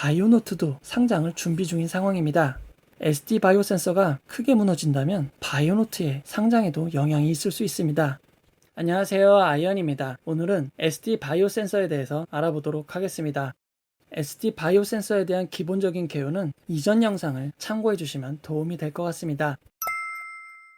바이오노트도 상장을 준비 중인 상황입니다. SD 바이오 센서가 크게 무너진다면 바이오노트의 상장에도 영향이 있을 수 있습니다. 안녕하세요, 아이언입니다. 오늘은 SD 바이오 센서에 대해서 알아보도록 하겠습니다. SD 바이오 센서에 대한 기본적인 개요는 이전 영상을 참고해 주시면 도움이 될 것 같습니다.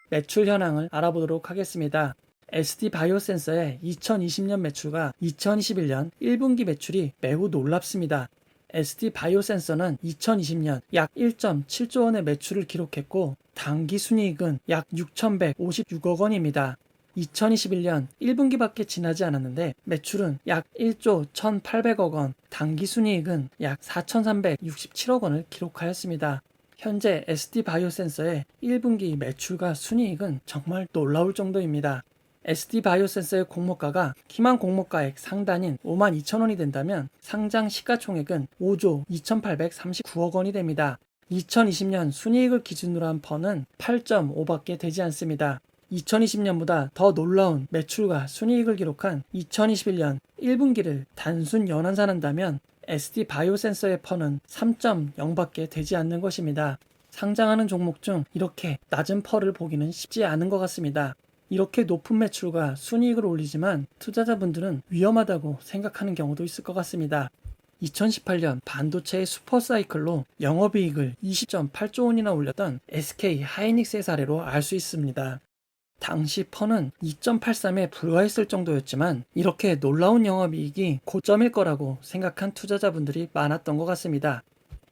매출 현황을 알아보도록 하겠습니다. SD 바이오 센서의 2020년 매출과 2021년 1분기 매출이 매우 놀랍습니다. SD 바이오 센서는 2020년 약 1.7조 원의 매출을 기록했고 당기 순이익은 약 6,156억 원입니다. 2021년 1분기밖에 지나지 않았는데 매출은 약 1조 1,800억 원, 당기 순이익은 약 4,367억 원을 기록하였습니다. 현재 SD 바이오 센서의 1분기 매출과 순이익은 정말 놀라울 정도입니다. SD 바이오 센서의 공모가가 기만 공모가액 상단인 52,000원이 된다면 상장 시가총액은 5조 2,839억 원이 됩니다. 2020년 순이익을 기준으로 한 펀은 8.5밖에 되지 않습니다. 2020년보다 더 놀라운 매출과 순이익을 기록한 2021년 1분기를 단순 연환산한다면 SD 바이오 센서의 펀은 3.0밖에 되지 않는 것입니다. 상장하는 종목 중 이렇게 낮은 펄을 보기는 쉽지 않은 것 같습니다. 이렇게 높은 매출과 순이익을 올리지만 투자자분들은 위험하다고 생각하는 경우도 있을 것 같습니다. 2018년 반도체의 슈퍼사이클로 영업이익을 20.8조 원이나 올렸던 SK 하이닉스의 사례로 알 수 있습니다. 당시 펀은 2.83에 불과했을 정도였지만 이렇게 놀라운 영업이익이 고점일 거라고 생각한 투자자분들이 많았던 것 같습니다.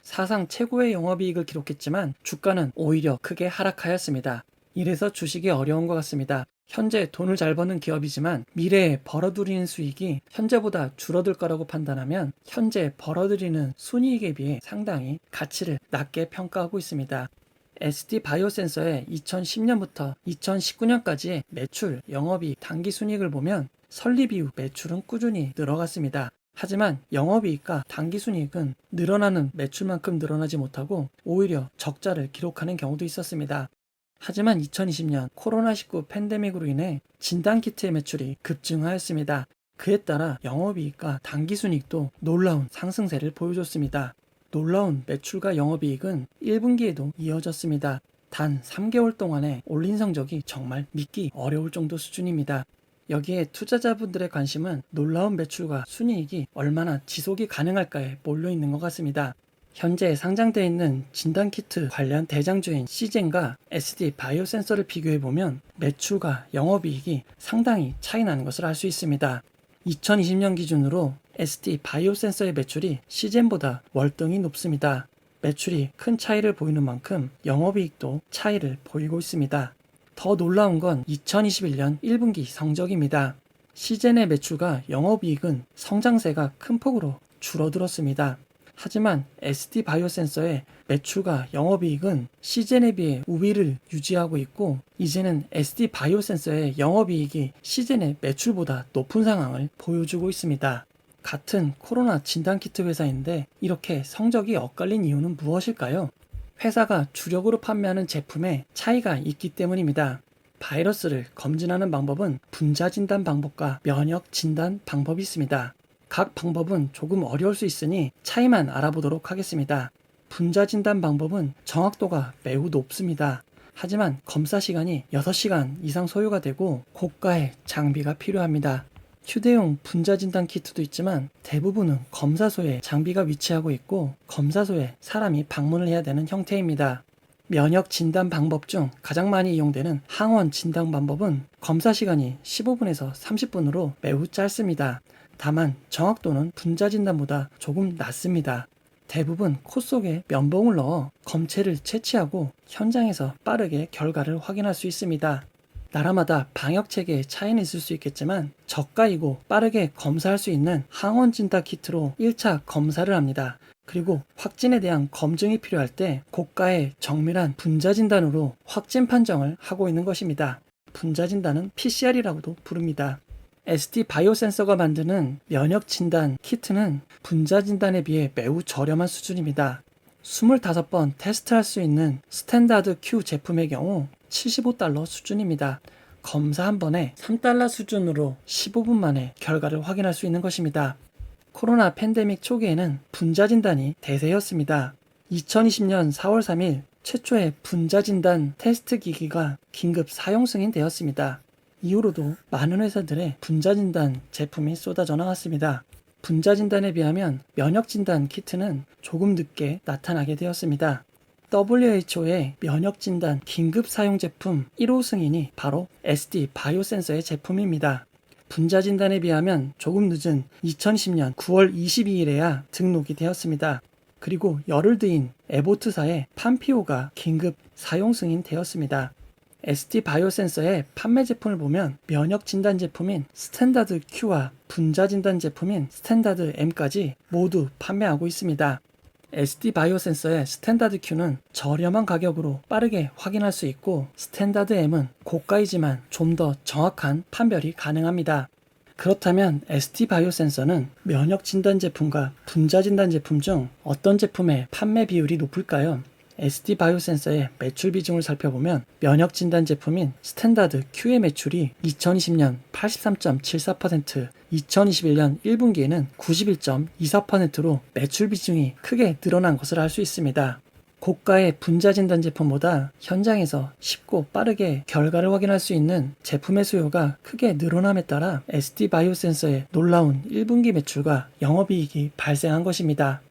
사상 최고의 영업이익을 기록했지만 주가는 오히려 크게 하락하였습니다. 이래서 주식이 어려운 것 같습니다. 현재 돈을 잘 버는 기업이지만 미래에 벌어들이는 수익이 현재보다 줄어들 거라고 판단하면 현재 벌어들이는 순이익에 비해 상당히 가치를 낮게 평가하고 있습니다. SD 바이오 센서의 2010년부터 2019년까지의 매출, 영업이익, 당기순이익을 보면 설립 이후 매출은 꾸준히 늘어갔습니다. 하지만 영업이익과 당기순이익은 늘어나는 매출만큼 늘어나지 못하고 오히려 적자를 기록하는 경우도 있었습니다. 하지만 2020년 코로나19 팬데믹으로 인해 진단키트의 매출이 급증하였습니다. 그에 따라 영업이익과 당기순이익도 놀라운 상승세를 보여줬습니다. 놀라운 매출과 영업이익은 1분기에도 이어졌습니다. 단 3개월 동안에 올린 성적이 정말 믿기 어려울 정도 수준입니다. 여기에 투자자분들의 관심은 놀라운 매출과 순이익이 얼마나 지속이 가능할까에 몰려있는 것 같습니다. 현재 상장되어 있는 진단키트 관련 대장주인 시젠과 SD 바이오 센서를 비교해보면 매출과 영업이익이 상당히 차이 나는 것을 알 수 있습니다. 2020년 기준으로 SD 바이오 센서의 매출이 시젠보다 월등히 높습니다. 매출이 큰 차이를 보이는 만큼 영업이익도 차이를 보이고 있습니다. 더 놀라운 건 2021년 1분기 성적입니다. 시젠의 매출과 영업이익은 성장세가 큰 폭으로 줄어들었습니다. 하지만 SD 바이오 센서의 매출과 영업이익은 시젠에 비해 우위를 유지하고 있고 이제는 SD 바이오 센서의 영업이익이 시젠의 매출보다 높은 상황을 보여주고 있습니다. 같은 코로나 진단키트 회사인데 이렇게 성적이 엇갈린 이유는 무엇일까요? 회사가 주력으로 판매하는 제품에 차이가 있기 때문입니다. 바이러스를 검진하는 방법은 분자 진단 방법과 면역 진단 방법이 있습니다. 각 방법은 조금 어려울 수 있으니 차이만 알아보도록 하겠습니다. 분자 진단 방법은 정확도가 매우 높습니다. 하지만 검사 시간이 6시간 이상 소요가 되고 고가의 장비가 필요합니다. 휴대용 분자 진단 키트도 있지만 대부분은 검사소에 장비가 위치하고 있고 검사소에 사람이 방문을 해야 되는 형태입니다. 면역 진단 방법 중 가장 많이 이용되는 항원 진단 방법은 검사 시간이 15분에서 30분으로 매우 짧습니다. 다만 정확도는 분자 진단보다 조금 낮습니다. 대부분 코 속에 면봉을 넣어 검체를 채취하고 현장에서 빠르게 결과를 확인할 수 있습니다. 나라마다 방역 체계에 차이는 있을 수 있겠지만 저가이고 빠르게 검사할 수 있는 항원 진단 키트로 1차 검사를 합니다. 그리고 확진에 대한 검증이 필요할 때 고가의 정밀한 분자 진단으로 확진 판정을 하고 있는 것입니다. 분자 진단은 PCR이라고도 부릅니다. SD 바이오 센서가 만드는 면역 진단 키트는 분자 진단에 비해 매우 저렴한 수준입니다. 25번 테스트할 수 있는 스탠다드 Q 제품의 경우 75달러 수준입니다. 검사 한 번에 $3 수준으로 15분 만에 결과를 확인할 수 있는 것입니다. 코로나 팬데믹 초기에는 분자 진단이 대세였습니다. 2020년 4월 3일 최초의 분자 진단 테스트 기기가 긴급 사용 승인되었습니다. 이후로도 많은 회사들의 분자 진단 제품이 쏟아져 나왔습니다. 분자 진단에 비하면 면역 진단 키트는 조금 늦게 나타나게 되었습니다. WHO의 면역 진단 긴급 사용 제품 1호 승인이 바로 SD 바이오센서의 제품입니다. 분자 진단에 비하면 조금 늦은 2010년 9월 22일에야 등록이 되었습니다. 그리고 열흘 뒤인 에보트사의 판피오가 긴급 사용 승인되었습니다. SD 바이오센서의 판매 제품을 보면 면역 진단 제품인 스탠다드 Q와 분자 진단 제품인 스탠다드 M까지 모두 판매하고 있습니다. SD 바이오센서의 스탠다드 Q는 저렴한 가격으로 빠르게 확인할 수 있고 스탠다드 M은 고가이지만 좀 더 정확한 판별이 가능합니다. 그렇다면 SD 바이오센서는 면역 진단 제품과 분자 진단 제품 중 어떤 제품의 판매 비율이 높을까요? SD 바이오센서의 매출 비중을 살펴보면 면역 진단 제품인 스탠다드 Q의 매출이 2020년 83.74%, 2021년 1분기에는 91.24%로 매출 비중이 크게 늘어난 것을 알 수 있습니다. 고가의 분자 진단 제품보다 현장에서 쉽고 빠르게 결과를 확인할 수 있는 제품의 수요가 크게 늘어남에 따라 SD 바이오센서의 놀라운 1분기 매출과 영업이익이 발생한 것입니다.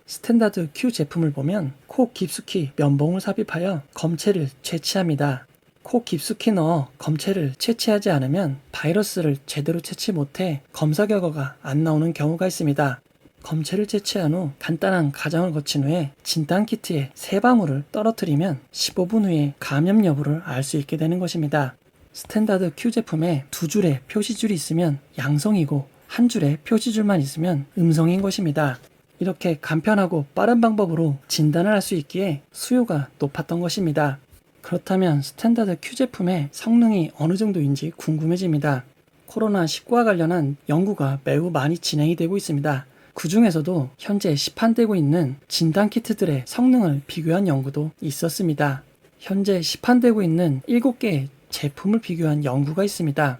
스탠다드 Q 제품을 보면 코 깊숙이 면봉을 삽입하여 검체를 채취합니다. 코 깊숙이 넣어 검체를 채취하지 않으면 바이러스를 제대로 채취 못해 검사 결과가 안 나오는 경우가 있습니다. 검체를 채취한 후 간단한 과정을 거친 후에 진단키트에 3방울을 떨어뜨리면 15분 후에 감염 여부를 알 수 있게 되는 것입니다. 스탠다드 Q 제품에 2줄의 표시줄이 있으면 양성이고 1줄의 표시줄만 있으면 음성인 것입니다. 이렇게 간편하고 빠른 방법으로 진단을 할 수 있기에 수요가 높았던 것입니다. 그렇다면 스탠다드 Q 제품의 성능이 어느 정도인지 궁금해집니다. 코로나19와 관련한 연구가 매우 많이 진행이 되고 있습니다. 그 중에서도 현재 시판되고 있는 진단키트들의 성능을 비교한 연구도 있었습니다. 현재 시판되고 있는 7개의 제품을 비교한 연구가 있습니다.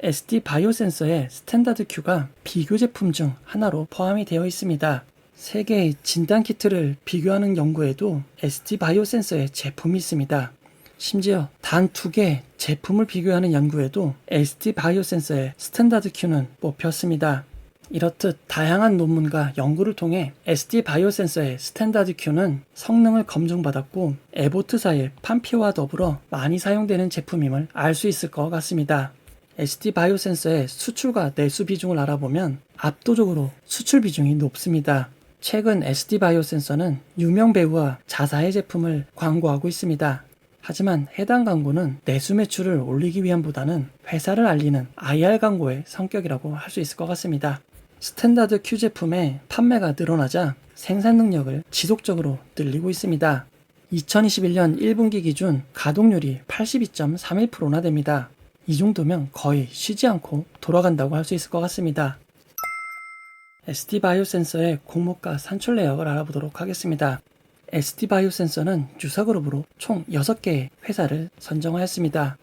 SD 바이오센서의 스탠다드 Q가 비교 제품 중 하나로 포함이 되어 있습니다. 3개의 진단키트를 비교하는 연구에도 SD 바이오센서의 제품이 있습니다. 심지어 단 2개의 제품을 비교하는 연구에도 SD 바이오센서의 스탠다드 Q는 뽑혔습니다. 이렇듯 다양한 논문과 연구를 통해 SD 바이오센서의 스탠다드 Q는 성능을 검증받았고 에보트사의 판피오와 더불어 많이 사용되는 제품임을 알 수 있을 것 같습니다. SD 바이오센서의 수출과 내수 비중을 알아보면 압도적으로 수출 비중이 높습니다. 최근 SD 바이오센서는 유명 배우와 자사의 제품을 광고하고 있습니다. 하지만 해당 광고는 내수 매출을 올리기 위함보다는 회사를 알리는 IR 광고의 성격이라고 할 수 있을 것 같습니다. 스탠다드 Q 제품의 판매가 늘어나자 생산 능력을 지속적으로 늘리고 있습니다. 2021년 1분기 기준 가동률이 82.31%나 됩니다. 이 정도면 거의 쉬지 않고 돌아간다고 할 수 있을 것 같습니다. SD 바이오센서의 공모가 산출 내역을 알아보도록 하겠습니다. SD 바이오센서는 유사그룹으로 총 6개의 회사를 선정하였습니다.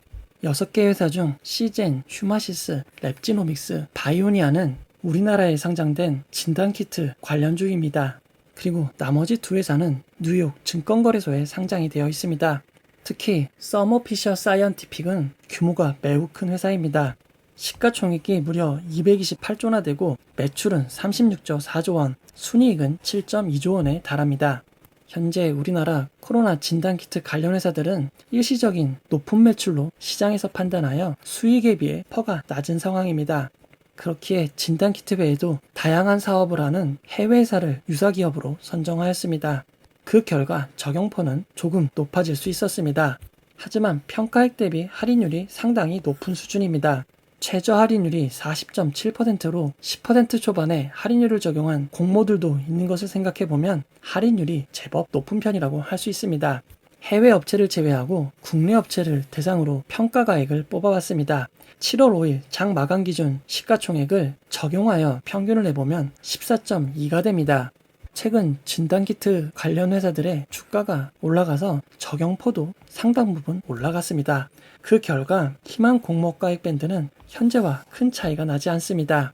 6개 회사 중 시젠, 휴마시스, 랩지노믹스, 바이오니아는 우리나라에 상장된 진단키트 관련주입니다. 그리고 나머지 2회사는 뉴욕 증권거래소에 상장이 되어 있습니다. 특히 서머 피셔 사이언티픽은 규모가 매우 큰 회사입니다. 시가총액이 무려 228조나 되고 매출은 36조 4조 원, 순이익은 7.2조 원에 달합니다. 현재 우리나라 코로나 진단키트 관련 회사들은 일시적인 높은 매출로 시장에서 판단하여 수익에 비해 퍼가 낮은 상황입니다. 그렇기에 진단키트 외에도 다양한 사업을 하는 해외 회사를 유사기업으로 선정하였습니다. 그 결과 적용퍼는 조금 높아질 수 있었습니다. 하지만 평가액 대비 할인율이 상당히 높은 수준입니다. 최저 할인율이 40.7%로 10% 초반에 할인율을 적용한 공모들도 있는 것을 생각해보면 할인율이 제법 높은 편이라고 할 수 있습니다. 해외 업체를 제외하고 국내 업체를 대상으로 평가가액을 뽑아봤습니다. 7월 5일 장 마감 기준 시가총액을 적용하여 평균을 내보면 14.2가 됩니다. 최근 진단키트 관련 회사들의 주가가 올라가서 적용포도 상당 부분 올라갔습니다. 그 결과 희망 공모가액 밴드는 현재와 큰 차이가 나지 않습니다.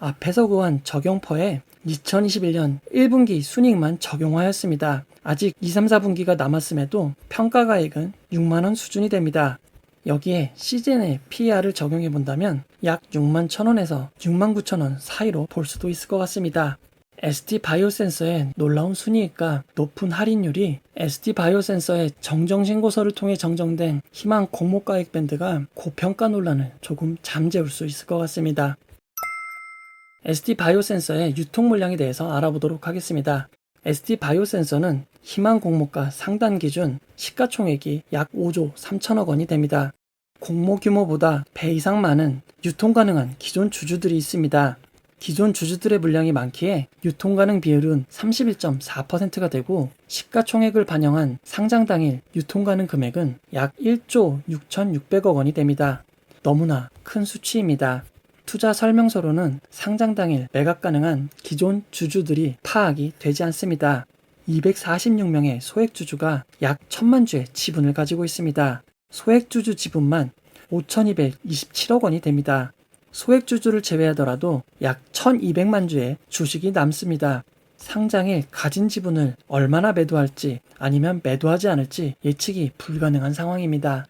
앞에서 구한 적용퍼에 2021년 1분기 순이익만 적용하였습니다. 아직 2, 3, 4분기가 남았음에도 평가가액은 6만원 수준이 됩니다. 여기에 시즌의 PER을 적용해 본다면 약 6만 1천원에서 6만 9천원 사이로 볼 수도 있을 것 같습니다. ST바이오센서의 놀라운 순이익과 높은 할인율이 ST바이오센서의 정정신고서를 통해 정정된 희망 공모가액 밴드가 고평가 논란을 조금 잠재울 수 있을 것 같습니다. ST바이오센서의 유통 물량에 대해서 알아보도록 하겠습니다. ST바이오센서는 희망 공모가 상단 기준 시가총액이 약 5조 3천억 원이 됩니다. 공모 규모보다 배 이상 많은 유통 가능한 기존 주주들이 있습니다. 기존 주주들의 물량이 많기에 유통 가능 비율은 31.4%가 되고 시가총액을 반영한 상장 당일 유통 가능 금액은 약 1조 6,600억 원이 됩니다. 너무나 큰 수치입니다. 투자 설명서로는 상장 당일 매각 가능한 기존 주주들이 파악이 되지 않습니다. 246명의 소액주주가 약 1,000만 주의 지분을 가지고 있습니다. 소액주주 지분만 5,227억 원이 됩니다. 소액주주를 제외하더라도 약 1,200만 주의 주식이 남습니다. 상장일 가진 지분을 얼마나 매도할지 아니면 매도하지 않을지 예측이 불가능한 상황입니다.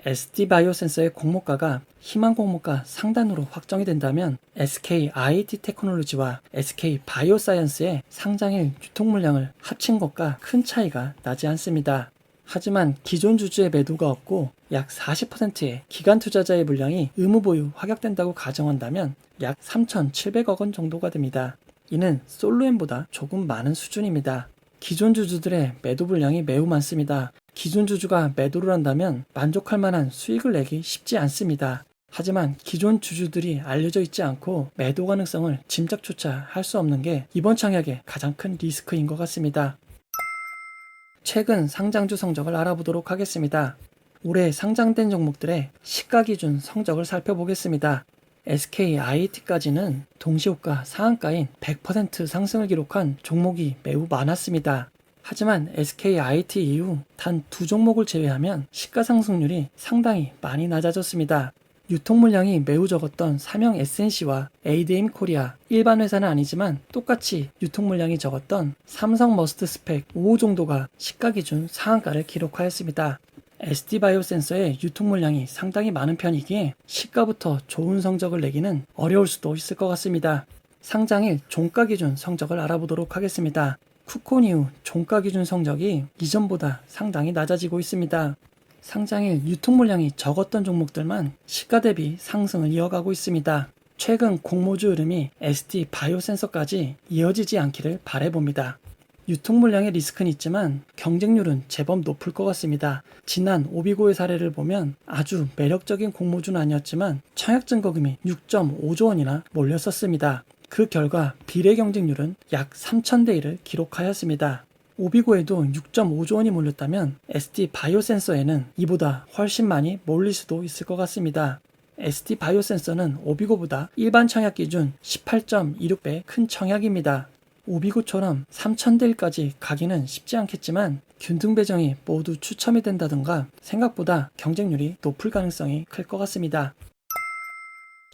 ST바이오센서의 공모가가 희망 공모가 상단으로 확정이 된다면 SKIT 테크놀로지와 SK바이오사이언스의 상장일 유통 물량을 합친 것과 큰 차이가 나지 않습니다. 하지만 기존 주주의 매도가 없고 약 40%의 기관 투자자의 물량이 의무 보유 확약된다고 가정한다면 약 3,700억 원 정도가 됩니다. 이는 솔로엠보다 조금 많은 수준입니다. 기존 주주들의 매도 물량이 매우 많습니다. 기존 주주가 매도를 한다면 만족할 만한 수익을 내기 쉽지 않습니다. 하지만 기존 주주들이 알려져 있지 않고 매도 가능성을 짐작조차 할 수 없는 게 이번 청약의 가장 큰 리스크인 것 같습니다. 최근 상장주 성적을 알아보도록 하겠습니다. 올해 상장된 종목들의 시가 기준 성적을 살펴보겠습니다. SKIT까지는 동시호가 상한가인 100% 상승을 기록한 종목이 매우 많았습니다. 하지만 SKIT 이후 단 두 종목을 제외하면 시가 상승률이 상당히 많이 낮아졌습니다. 유통 물량이 매우 적었던 삼형 SNC와 ADM 코리아, 일반 회사는 아니지만 똑같이 유통 물량이 적었던 삼성 머스트 스펙 5호 정도가 시가 기준 상한가를 기록하였습니다. ST바이오센서의 유통 물량이 상당히 많은 편이기에 시가부터 좋은 성적을 내기는 어려울 수도 있을 것 같습니다. 상장일 종가 기준 성적을 알아보도록 하겠습니다. 쿠콘 이후 종가 기준 성적이 이전보다 상당히 낮아지고 있습니다. 상장일 유통 물량이 적었던 종목들만 시가 대비 상승을 이어가고 있습니다. 최근 공모주 흐름이 ST바이오센서까지 이어지지 않기를 바라봅니다. 유통 물량의 리스크는 있지만 경쟁률은 제법 높을 것 같습니다. 지난 오비고의 사례를 보면 아주 매력적인 공모주는 아니었지만 청약 증거금이 6.5조 원이나 몰렸었습니다. 그 결과 비례 경쟁률은 약 3,000대 1을 기록하였습니다. 오비고에도 6.5조 원이 몰렸다면 ST바이오센서에는 이보다 훨씬 많이 몰릴 수도 있을 것 같습니다. ST바이오센서는 오비고보다 일반 청약 기준 18.26배 큰 청약입니다. 오비고처럼 3,000대 1까지 가기는 쉽지 않겠지만 균등 배정이 모두 추첨이 된다던가 생각보다 경쟁률이 높을 가능성이 클 것 같습니다.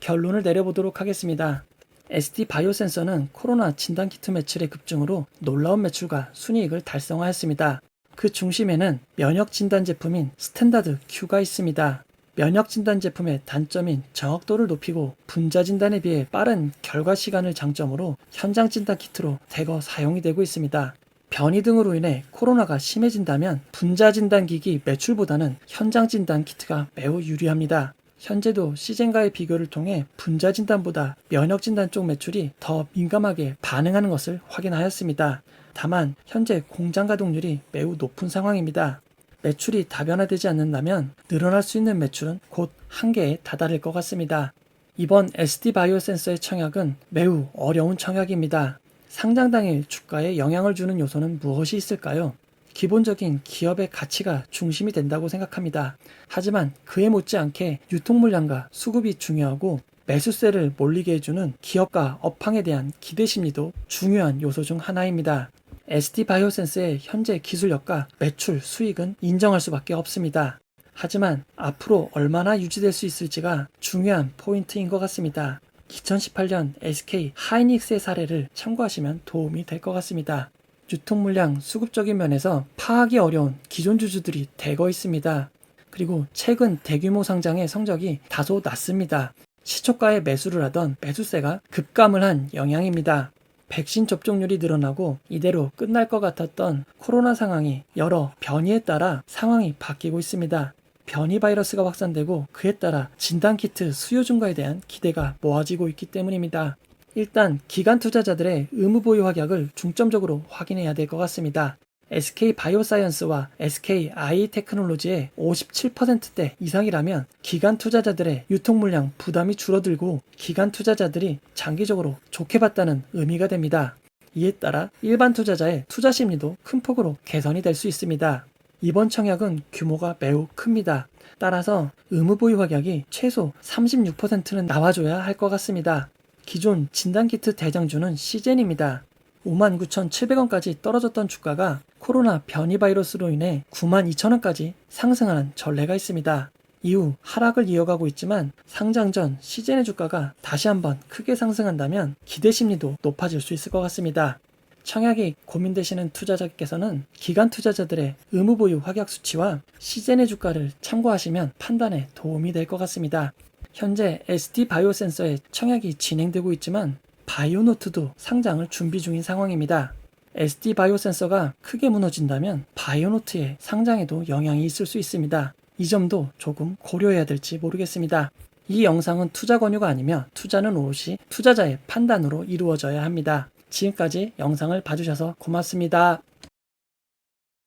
결론을 내려보도록 하겠습니다. ST바이오센서는 코로나 진단키트 매출의 급증으로 놀라운 매출과 순이익을 달성하였습니다. 그 중심에는 면역 진단 제품인 스탠다드 Q가 있습니다. 면역 진단 제품의 단점인 정확도를 높이고 분자 진단에 비해 빠른 결과 시간을 장점으로 현장 진단 키트로 대거 사용이 되고 있습니다. 변이 등으로 인해 코로나가 심해진다면 분자 진단 기기 매출보다는 현장 진단 키트가 매우 유리합니다. 현재도 시즌과의 비교를 통해 분자 진단보다 면역 진단 쪽 매출이 더 민감하게 반응하는 것을 확인하였습니다. 다만 현재 공장 가동률이 매우 높은 상황입니다. 매출이 다변화되지 않는다면 늘어날 수 있는 매출은 곧 한계에 다다를 것 같습니다. 이번 ST바이오센서의 청약은 매우 어려운 청약입니다. 상장 당일 주가에 영향을 주는 요소는 무엇이 있을까요? 기본적인 기업의 가치가 중심이 된다고 생각합니다. 하지만 그에 못지않게 유통 물량과 수급이 중요하고 매수세를 몰리게 해주는 기업과 업황에 대한 기대 심리도 중요한 요소 중 하나입니다. ST바이오센스의 현재 기술력과 매출, 수익은 인정할 수밖에 없습니다. 하지만 앞으로 얼마나 유지될 수 있을지가 중요한 포인트인 것 같습니다. 2018년 SK 하이닉스의 사례를 참고하시면 도움이 될 것 같습니다. 유통 물량 수급적인 면에서 파악이 어려운 기존 주주들이 대거 있습니다. 그리고 최근 대규모 상장의 성적이 다소 낮습니다. 시초가에 매수를 하던 매수세가 급감을 한 영향입니다. 백신 접종률이 늘어나고 이대로 끝날 것 같았던 코로나 상황이 여러 변이에 따라 상황이 바뀌고 있습니다. 변이 바이러스가 확산되고 그에 따라 진단키트 수요 증가에 대한 기대가 모아지고 있기 때문입니다. 일단 기관 투자자들의 의무 보유 확약을 중점적으로 확인해야 될 것 같습니다. SK 바이오사이언스와 SK 아이테크놀로지의 57%대 이상이라면 기관 투자자들의 유통 물량 부담이 줄어들고 기관 투자자들이 장기적으로 좋게 봤다는 의미가 됩니다. 이에 따라 일반 투자자의 투자 심리도 큰 폭으로 개선이 될 수 있습니다. 이번 청약은 규모가 매우 큽니다. 따라서 의무 보유 확약이 최소 36%는 나와줘야 할 것 같습니다. 기존 진단키트 대장주는 시젠입니다. 59,700원까지 떨어졌던 주가가 코로나 변이 바이러스로 인해 92,000원까지 상승하는 전례가 있습니다. 이후 하락을 이어가고 있지만 상장 전 시젠의 주가가 다시 한번 크게 상승한다면 기대 심리도 높아질 수 있을 것 같습니다. 청약이 고민되시는 투자자께서는 기관 투자자들의 의무 보유 확약 수치와 시젠의 주가를 참고하시면 판단에 도움이 될 것 같습니다. 현재 ST 바이오센서의 청약이 진행되고 있지만 바이오노트도 상장을 준비 중인 상황입니다. ST 바이오센서가 크게 무너진다면 바이오노트의 상장에도 영향이 있을 수 있습니다. 이 점도 조금 고려해야 될지 모르겠습니다. 이 영상은 투자 권유가 아니며 투자는 오롯이 투자자의 판단으로 이루어져야 합니다. 지금까지 영상을 봐주셔서 고맙습니다.